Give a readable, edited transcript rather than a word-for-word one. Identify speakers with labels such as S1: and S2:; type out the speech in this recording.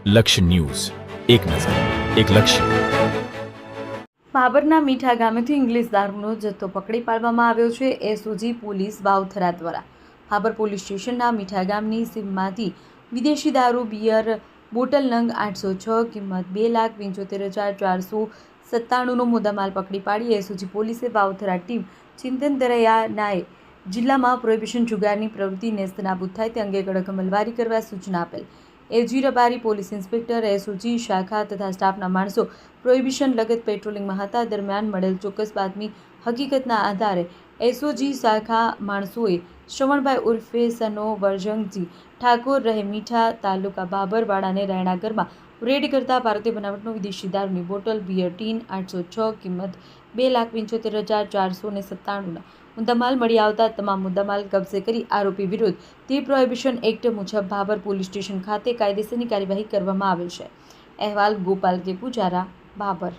S1: લક્ષ્ય ન્યૂઝ, એક નજર, એક લક્ષ્ય.
S2: ભાભરના મીઠા ગામેથી ઇંગ્લિશ દારૂનો જથ્થો પકડી પાડવામાં આવ્યો છે. એસઓજી પોલીસ વાવથરા દ્વારા ભાભર પોલીસ સ્ટેશનના મીઠા ગામની સીમમાંથી વિદેશી દારૂ બિયર બોટલ નંગ 806 કિંમત 2,75,497નો મુદ્દામાલ પકડી પાડી એસઓજી પોલીસે વાવથરા ટીમ ચિંતન દરૈયાનાએ જિલ્લામાં પ્રોહિબિશન જુગારની પ્રવૃત્તિ નેસ્તનાબૂદ થાય તે અંગે કડક અમલવારી કરવા સૂચના આપેલ. એજી રબારી, પોલીસ ઇન્સ્પેક્ટર, એસઓજી શાખા તથા સ્ટાફના માણસો પ્રોહિબિશન લગત પેટ્રોલિંગમાં હતા. દરમિયાન મળેલ ચોક્કસ બાતમી હકીકતના આધારે એસઓજી શાખા માણસોએ શ્રવણભાઈ ઉર્ફે સનો વરજંગજી ઠાકોર રહે મીઠા તાલુકા ભાભરવાડાને રહેણા ઘરમાં રેડ કરતા ભારતીય બનાવટનો વિદેશી દારૂની બોટલ બિયર ટીન 806 કિંમત 2,75,497ના મુદ્દામાલ મળી આવતા તમામ મુદ્દામાલ કબજે કરી આરોપી વિરુદ્ધ ધી પ્રોહિબિશન એક્ટ મુજબ ભાભર પોલીસ સ્ટેશન ખાતે કાયદેસરની કાર્યવાહી કરવામાં આવેલ છે. અહેવાલ ગોપાલ કે પૂજારા, ભાભર.